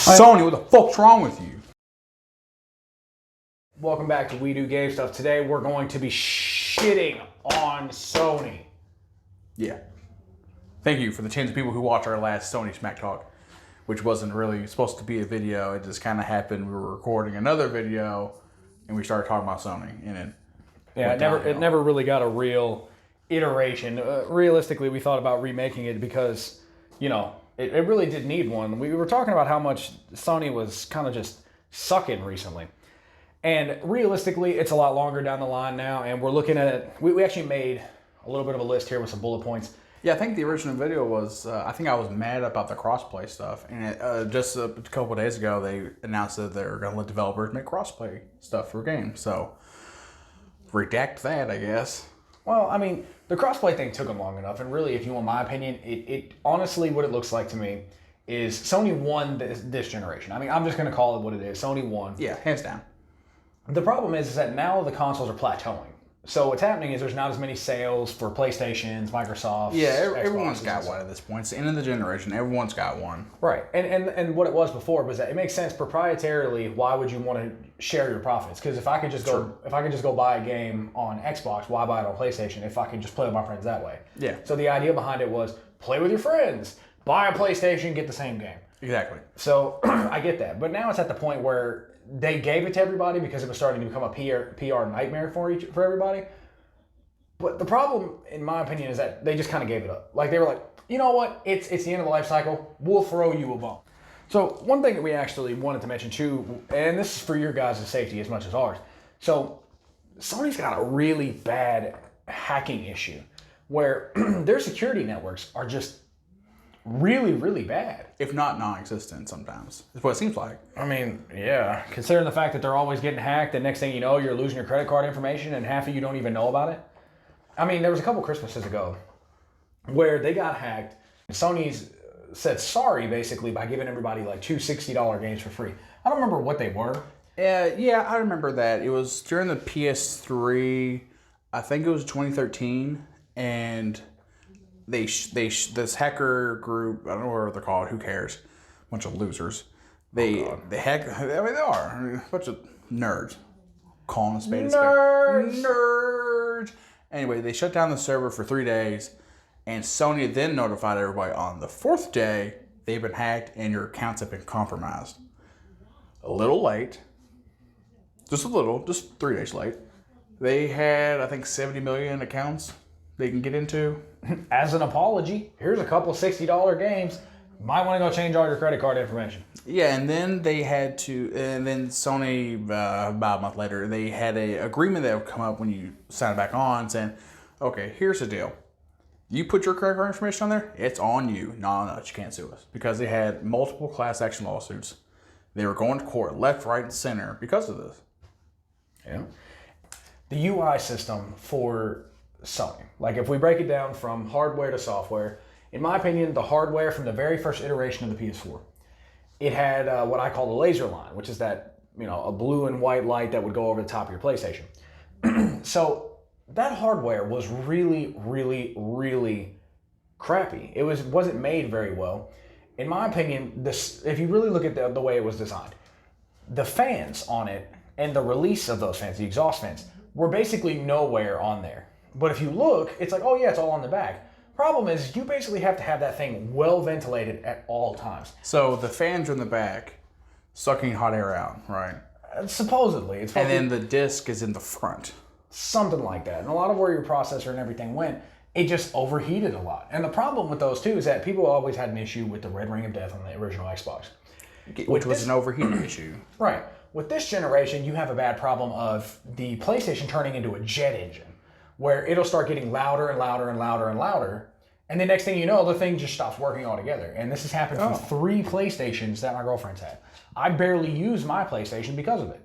Sony, what the fuck's wrong with you? Welcome back to We Do Game Stuff. Today we're going to be shitting on Sony. Yeah. Thank you for the chance of people who watched our last Sony Smacktalk, which wasn't really supposed to be a video. It just kind of happened. We were recording another video, and we started talking about Sony, and it never really got a real iteration. Realistically, we thought about remaking it because, it really did need one. We were talking about how much Sony was kind of just sucking recently. And realistically, it's a lot longer down the line now, and we're looking at it. We actually made a little bit of a list here with some bullet points. Yeah, I think the original video was, I think I was mad about the crossplay stuff. And just a couple of days ago, they announced that they're going to let developers make crossplay stuff for games. So, redact that, I guess. Well, I mean, the crossplay thing took them long enough. And really, if you want my opinion, it honestly, what it looks like to me is Sony won this generation. I mean, I'm just going to call it what it is. Sony won. Yeah, hands down. The problem is that now the consoles are plateauing. So what's happening is there's not as many sales for PlayStations, Microsoft. Yeah, everyone's got one at this point. It's the end of the generation. Everyone's got one. Right. And what it was before was that it makes sense proprietarily. Why would you want to share your profits? Because if I could just go buy a game on Xbox, why buy it on PlayStation if I could just play with my friends that way? Yeah. So the idea behind it was play with your friends, buy a PlayStation, get the same game. Exactly. So I get that. But now it's at the point where they gave it to everybody because it was starting to become a PR nightmare for everybody. But the problem, in my opinion, is that they just kind of gave it up. Like, they were like, you know what? It's the end of the life cycle. We'll throw you a bone. So one thing that we actually wanted to mention too, and this is for your guys' safety as much as ours. So Sony's got a really bad hacking issue where their security networks are just really, really bad. If not non-existent sometimes. That's what it seems like. I mean, yeah. Considering the fact that they're always getting hacked, the next thing you know, you're losing your credit card information and half of you don't even know about it. I mean, there was a couple Christmases ago where they got hacked. Sony's said sorry, basically, by giving everybody like two $60 games for free. I don't remember what they were. Yeah, I remember that. It was during the PS3, I think it was 2013, and this hacker group, I don't know what they're called, who cares? Bunch of losers. They hack, I mean, they are a bunch of nerds. Calling a spade a spade. Nerds! Anyway, they shut down the server for 3 days, and Sony then notified everybody on the fourth day they've been hacked and your accounts have been compromised. A little late. Just a little, just 3 days late. They had, I think, 70 million accounts they can get into. As an apology, here's a couple $60 games. Might want to go change all your credit card information. Yeah, and then they had to, and then Sony, about a month later, they had an agreement that would come up when you sign it back on saying, okay, here's the deal. You put your credit card information on there, it's on you. No, you can't sue us. Because they had multiple class action lawsuits. They were going to court left, right, and center because of this. Yeah. The UI system for Sony, like if we break it down from hardware to software, in my opinion, the hardware from the very first iteration of the PS4, it had what I call the laser line, which is that, a blue and white light that would go over the top of your PlayStation. So that hardware was really, really, really crappy. It wasn't made very well. In my opinion, if you really look at the way it was designed, the fans on it and the release of those fans, the exhaust fans, were basically nowhere on there. But if you look, it's like, oh yeah, it's all on the back. Problem is, you basically have to have that thing well ventilated at all times. So the fans are in the back, sucking hot air out, right? Supposedly. And then the disc is in the front. Something like that. And a lot of where your processor and everything went, it just overheated a lot. And the problem with those two is that people always had an issue with the red ring of death on the original Xbox. Which was an overheating issue. Right. With this generation, you have a bad problem of the PlayStation turning into a jet engine, where it'll start getting louder and louder and louder and louder. And the next thing you know, the thing just stops working altogether. And this has happened for 3 PlayStations that my girlfriend's had. I barely use my PlayStation because of it.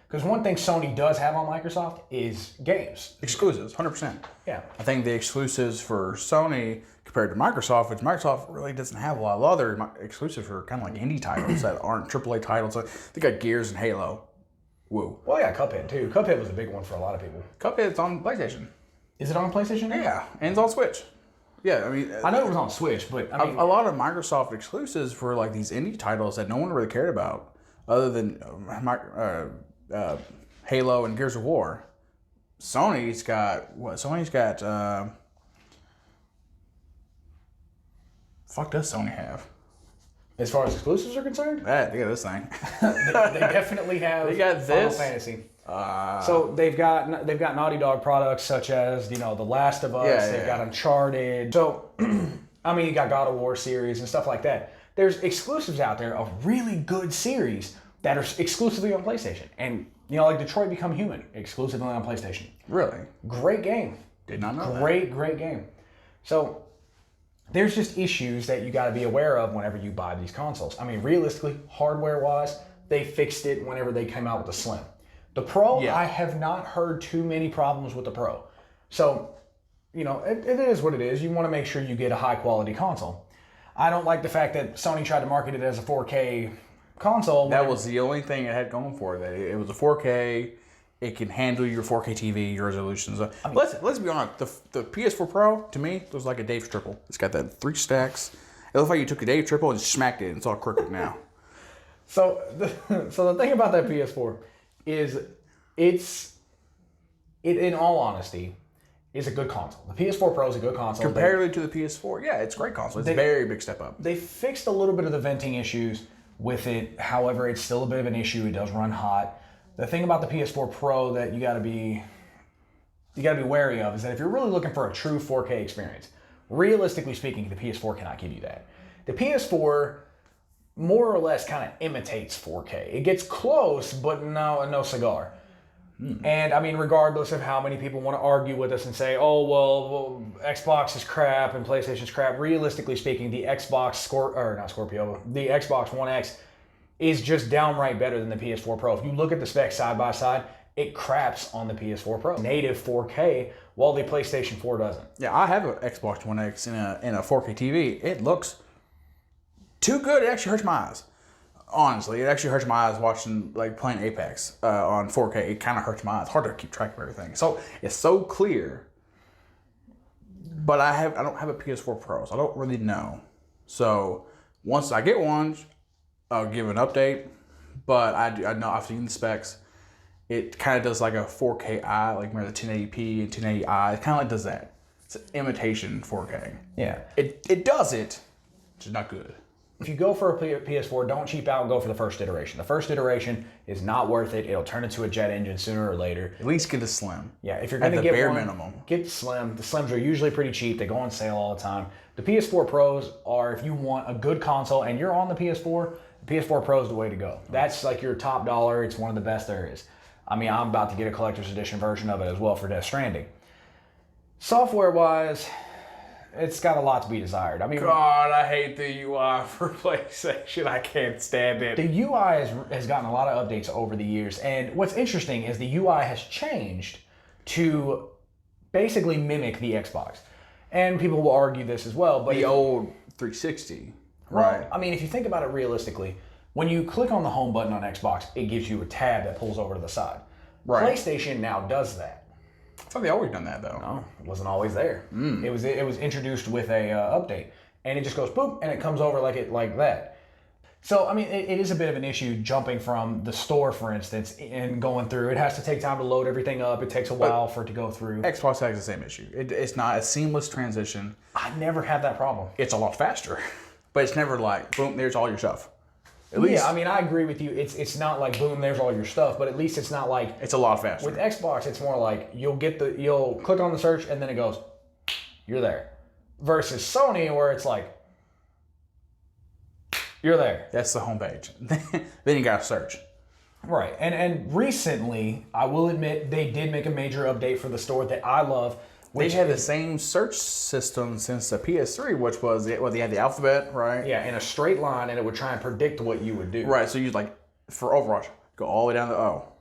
Because one thing Sony does have on Microsoft is games. Exclusives, 100%. Yeah. I think the exclusives for Sony compared to Microsoft, which Microsoft really doesn't have a lot of other exclusives for kind of like indie titles that aren't AAA titles. Like, they got Gears and Halo. Whoa. Well, yeah, Cuphead too. Cuphead was a big one for a lot of people. Cuphead's on PlayStation. Is it on PlayStation now? Yeah, and it's on Switch. Yeah, I mean, I know it was on Switch, but I mean, a lot of Microsoft exclusives were like these indie titles that no one really cared about, other than Halo and Gears of War. Sony's got what? Sony's got. Fuck does Sony have? as far as exclusives are concerned, That they got this thing. they definitely have. They got Final this? Fantasy. So they've got Naughty Dog products such as The Last of Us. Yeah, They've got Uncharted. So I mean, you got God of War series and stuff like that. There's exclusives out there of really good series that are exclusively on PlayStation. And like Detroit Become Human, exclusively on PlayStation. Really? Great game. Did not know that. Great game. So there's just issues that you got to be aware of whenever you buy these consoles. I mean, realistically, hardware-wise, they fixed it whenever they came out with the Slim. The Pro, I have not heard too many problems with the Pro. So, it is what it is. You want to make sure you get a high-quality console. I don't like the fact that Sony tried to market it as a 4K console. That was the only thing it had going for it. That it was a 4K. It can handle your 4K TV, your resolutions. Let's be honest. The PS4 Pro to me was like a Dave's triple. It's got that 3 stacks. It looks like you took a Dave triple and smacked it. And it's all crooked now. So the thing about that PS4 is it in all honesty is a good console. The PS4 Pro is a good console. Comparatively to the PS4, yeah, it's a great console. It's a very big step up. They fixed a little bit of the venting issues with it. However, it's still a bit of an issue. It does run hot. The thing about the PS4 Pro that you got to be wary of is that if you're really looking for a true 4K experience, realistically speaking, the PS4 cannot give you that. The PS4 more or less kind of imitates 4K. It gets close, but no cigar. And I mean, regardless of how many people want to argue with us and say, oh, well, Xbox is crap and PlayStation's crap, realistically speaking, the Xbox the Xbox One X is just downright better than the PS4 Pro. If you look at the specs side by side, it craps on the PS4 Pro. Native 4K, while the PlayStation 4 doesn't. Yeah, I have an Xbox One X in a 4K TV. It looks too good. It actually hurts my eyes. Honestly, it actually hurts my eyes watching, playing Apex on 4K. It kind of hurts my eyes. It's hard to keep track of everything. So it's so clear. But I don't have a PS4 Pro, so I don't really know. So once I get one, I'll give an update. But I know I've seen the specs. It kind of does like a 4K-i, like maybe the 1080p and 1080i. It kind of does that. It's an imitation 4K. Yeah. It does it. It's just not good. If you go for a PS4, don't cheap out and go for the first iteration. The first iteration is not worth it. It'll turn into a jet engine sooner or later. At least get a Slim. Yeah, if you're going to get bare one, minimum. Get the Slim. The Slims are usually pretty cheap. They go on sale all the time. The PS4 Pros are, if you want a good console and you're on the PS4, the PS4 Pro is the way to go. That's like your top dollar. It's one of the best there is. I mean, I'm about to get a collector's edition version of it as well for Death Stranding. Software-wise, it's got a lot to be desired. I mean, God, I hate the UI for PlayStation. I can't stand it. The UI has gotten a lot of updates over the years, and what's interesting is the UI has changed to basically mimic the Xbox. And people will argue this as well, but the old 360, right? Well, I mean, if you think about it realistically, when you click on the home button on Xbox, it gives you a tab that pulls over to the side. Right. PlayStation now does that. I thought they always done that though. No, it wasn't always there. It was introduced with a update, and it just goes boop, and it comes over like that. So I mean, it is a bit of an issue jumping from the store, for instance, and going through. It has to take time to load everything up. It takes a while for it to go through. Xbox has the same issue. It's not a seamless transition. I never had that problem. It's a lot faster, but it's never like boom, there's all your stuff. At least, yeah, I mean, I agree with you. It's not like boom, there's all your stuff, but at least it's not like it's a lot faster. With Xbox, it's more like you'll click on the search and then it goes, you're there. Versus Sony, where it's like, you're there. That's the homepage. Then you gotta search. Right, and recently, I will admit, they did make a major update for the store that I love. They've had the same search system since the PS3, which was they had the alphabet, right? Yeah, in a straight line, and it would try and predict what you would do. Right, so you for Overwatch, go all the way down to O.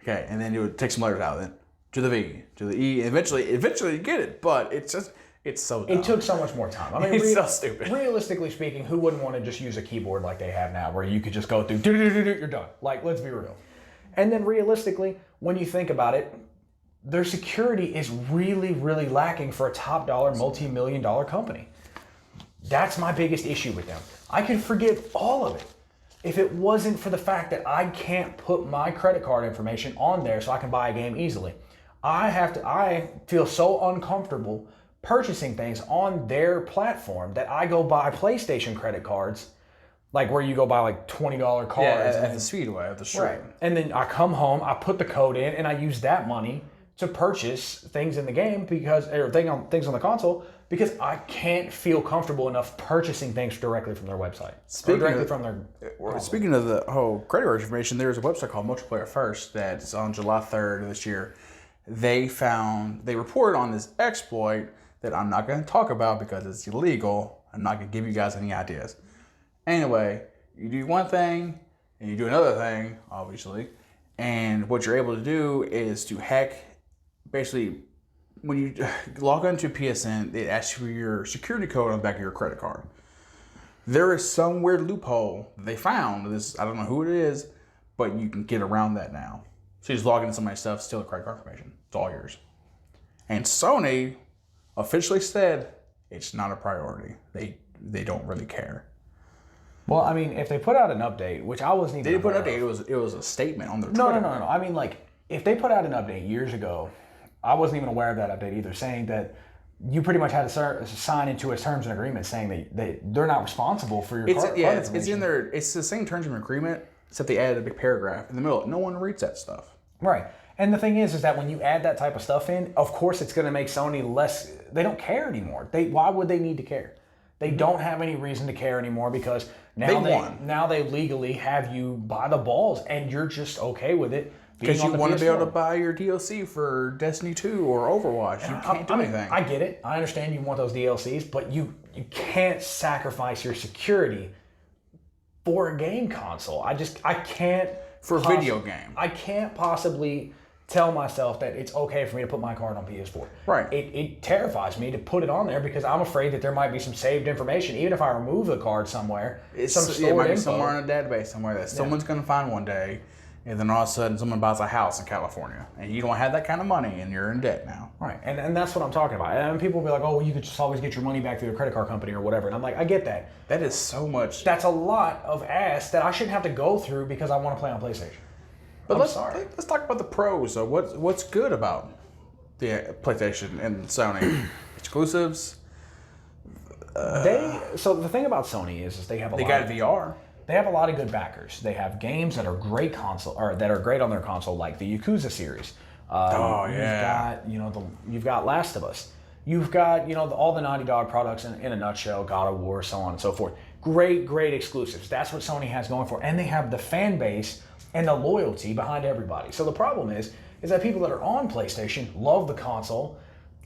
Okay, and then you would take some letters out of it to the V, to the E, and eventually you get it, but it's so dumb. It took so much more time. I mean, it's so stupid. Realistically speaking, who wouldn't want to just use a keyboard like they have now, where you could just go through, you're done. Like, let's be real. And then realistically, when you think about it, their security is really, really lacking for a top dollar, multi-million dollar company. That's my biggest issue with them. I could forgive all of it if it wasn't for the fact that I can't put my credit card information on there so I can buy a game easily. I feel so uncomfortable purchasing things on their platform that I go buy PlayStation credit cards, like where you go buy like $20 cards. At the Speedway, at the street. Right. And then I come home, I put the code in, and I use that money to purchase things in the game things on the console because I can't feel comfortable enough purchasing things directly from their website. Speaking of the whole credit card information, there's a website called Multiplayer First that's on July 3rd of this year. They reported on this exploit that I'm not going to talk about because it's illegal. I'm not going to give you guys any ideas. Anyway, you do one thing and you do another thing, obviously. And what you're able to do is to hack, basically, when you log onto PSN, it asks you for your security code on the back of your credit card. There is some weird loophole they found. I don't know who it is, but you can get around that now. So you just log into somebody's stuff, steal the credit card information. It's all yours. And Sony officially said it's not a priority. They don't really care. Well, I mean, if they put out an update, which I wasn't even They didn't put an update. It was a statement on their No. Twitter. I mean, like, if they put out an update years ago, I wasn't even aware of that update either, saying that you pretty much had to sign into a terms and agreement saying that they're not responsible for your card information. It's in there. It's the same terms and agreement, except they added a big paragraph in the middle. No one reads that stuff. Right. And the thing is that when you add that type of stuff in, of course it's going to make Sony less, they don't care anymore. Why would they need to care? They don't have any reason to care anymore because now they legally have you by the balls and you're just okay with it. Because you want to be able to buy your DLC for Destiny 2 or Overwatch. You can't do anything. I get it. I understand you want those DLCs, but you can't sacrifice your security for a game console. I can't. For a video game. I can't possibly tell myself that it's okay for me to put my card on PS4. Right. It terrifies me to put it on there because I'm afraid that there might be some saved information. Even if I remove the card somewhere, It might be somewhere in a database somewhere that someone's going to find one day, and then all of a sudden someone buys a house in California, and you don't have that kind of money, and you're in debt now. Right, and that's what I'm talking about. And people will be like, oh, well, you could just always get your money back through the credit card company or whatever. And I'm like, I get that. That is so much. That's a lot of ass that I shouldn't have to go through because I want to play on PlayStation. But let's talk about the pros. So what's good about the PlayStation and Sony exclusives? So the thing about Sony is they have they got VR. They have a lot of good backers. They have games that are great that are great on their console, like the Yakuza series. You've got Last of Us. You've got all the Naughty Dog products in a nutshell, God of War, so on and so forth. Great exclusives. That's what Sony has going for, and they have the fan base and the loyalty behind everybody. So the problem is that people that are on PlayStation love the console,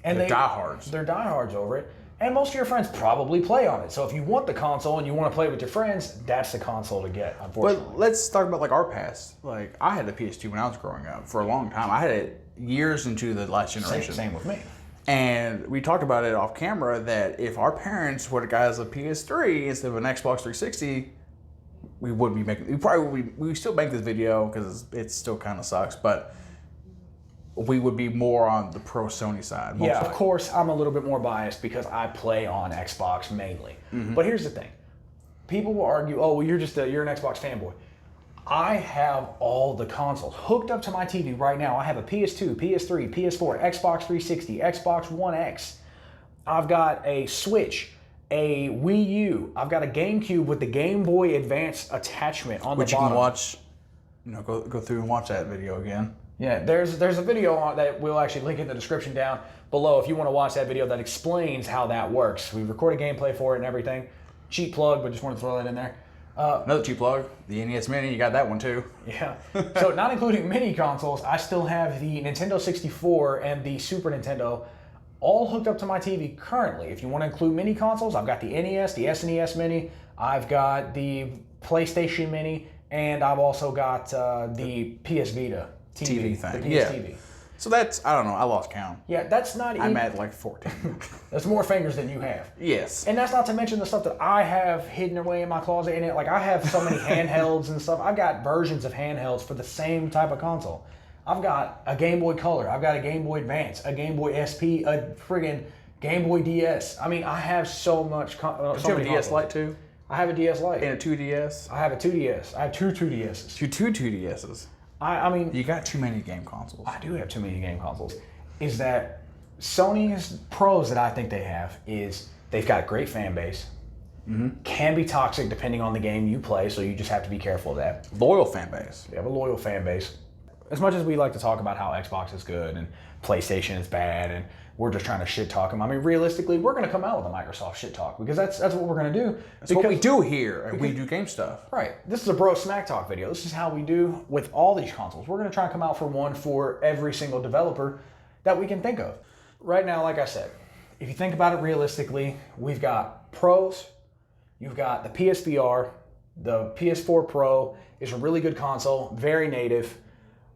and they're diehards. They're diehards over it. And most of your friends probably play on it. So if you want the console and you want to play with your friends, that's the console to get, unfortunately. But let's talk about our past. Like, I had a PS2 when I was growing up for a long time. I had it years into the last generation. Same with me. And we talked about it off camera that if our parents would have got us a PS3 instead of an Xbox 360, we still make this video because it still kind of sucks, but we would be more on the pro Sony side. Yeah, of course, I'm a little bit more biased because I play on Xbox mainly. Mm-hmm. But here's the thing. People will argue, oh, well, you're an Xbox fanboy. I have all the consoles hooked up to my TV right now. I have a PS2, PS3, PS4, Xbox 360, Xbox One X. I've got a Switch, a Wii U. I've got a GameCube with the Game Boy Advance attachment on the bottom. Which you can watch, go through and watch that video again. Yeah, there's a video on that we'll actually link in the description down below if you want to watch that video that explains how that works. We recorded gameplay for it and everything. Cheap plug, but just wanted to throw that in there. Another cheap plug, the NES Mini, you got that one too. Yeah. So not including mini consoles, I still have the Nintendo 64 and the Super Nintendo all hooked up to my TV currently. If you want to include mini consoles, I've got the NES, the SNES Mini, I've got the PlayStation Mini, and I've also got the PS Vita TV thing. The PS TV. So that's, I don't know, I lost count. Yeah, that's not I'm at like 14. That's more fingers than you have. Yes. And that's not to mention the stuff that I have hidden away in my closet in it. Like, I have so many handhelds and stuff. I've got versions of handhelds for the same type of console. I've got a Game Boy Color. I've got a Game Boy Advance, a Game Boy SP, a friggin' Game Boy DS. I mean, I have so much. Do you have a DS Lite too? I have a DS Lite. And a 2DS? I have a 2DS. I have two 2DSs. Two 2DSs. I mean... You got too many game consoles. I do have too many game consoles. Is that Sony's pros that I think they have is they've got a great fan base. Can be toxic depending on the game you play, so you just have to be careful of that. Loyal fan base. They have a loyal fan base. As much as we like to talk about how Xbox is good and PlayStation is bad and we're just trying to shit talk them, I mean, realistically, we're going to come out with a Microsoft shit talk because that's what we're going to do. That's what we do here, and we do game stuff. Right. This is a bro smack talk video. This is how we do with all these consoles. We're going to try and come out for one for every single developer that we can think of. Right now, like I said, if you think about it realistically, we've got pros. You've got the PSVR. The PS4 Pro is a really good console, very native.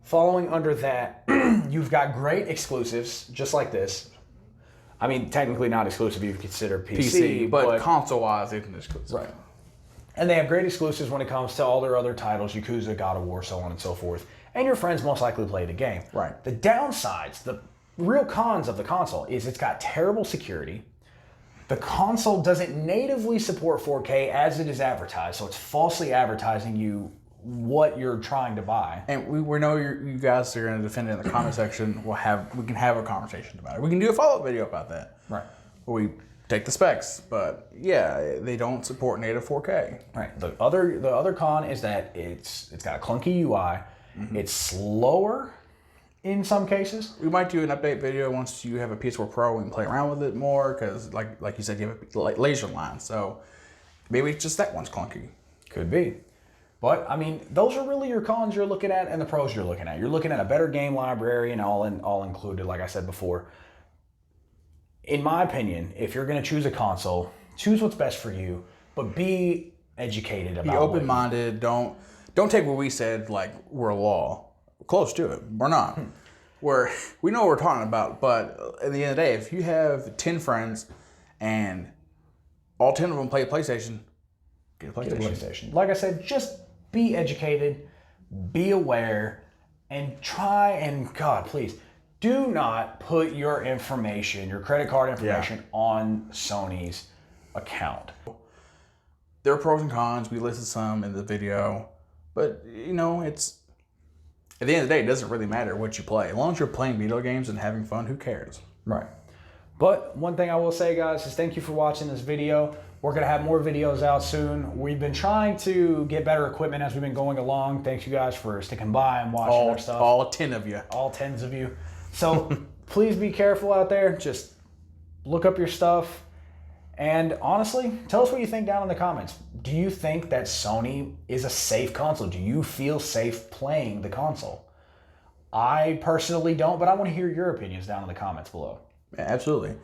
Following under that, you've got great exclusives, just like this. I mean, technically not exclusive if you consider PC, but console-wise, it's exclusive. Right. And they have great exclusives when it comes to all their other titles, Yakuza, God of War, so on and so forth. And your friends most likely play the game. Right. The downsides, the real cons of the console is it's got terrible security. The console doesn't natively support 4K as it is advertised, so it's falsely advertising you what you're trying to buy. And we know you guys are going to defend it in the comment section. We can have a conversation about it. We can do a follow-up video about that. Right. Where we take the specs, but yeah, they don't support native 4K. Right. The other con is that it's got a clunky UI. It's slower in some cases. We might do an update video once you have a PS4 Pro and play around with it more, because like you said, you have a laser line, so maybe it's just that one's clunky. Could be. But, I mean, those are really your cons you're looking at and the pros you're looking at. You're looking at a better game library and all included, like I said before. In my opinion, if you're going to choose a console, choose what's best for you, but be educated about it. Be open-minded. Don't take what we said like we're law. Close to it. We're not. We know what we're talking about, but at the end of the day, if you have 10 friends and all 10 of them play PlayStation, get a PlayStation. Like I said, just be educated, be aware, and try and, God, please, do not put your information, your credit card information on Sony's account. There are pros and cons. We listed some in the video, but you know, it's at the end of the day, it doesn't really matter what you play. As long as you're playing video games and having fun, who cares? Right. But one thing I will say, guys, is thank you for watching this video. We're going to have more videos out soon. We've been trying to get better equipment as we've been going along. Thanks you guys for sticking by and watching our stuff. All 10 of you. All 10s of you. So please be careful out there. Just look up your stuff. And honestly, tell us what you think down in the comments. Do you think that Sony is a safe console? Do you feel safe playing the console? I personally don't, but I want to hear your opinions down in the comments below. Yeah, absolutely.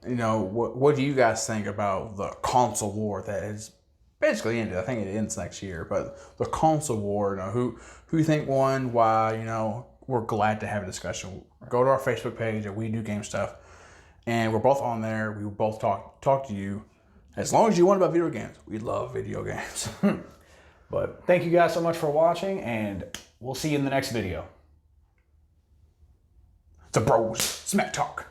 You know, what do you guys think about the console war that is basically ended? I think it ends next year, but the console war, you know, who you think won, why, you know, we're glad to have a discussion. Go to our Facebook page at We Do Game Stuff, and we're both on there. We will both talk to you. As long as you want about video games, we love video games. But thank you guys so much for watching, and we'll see you in the next video. It's a Bros Smack Talk.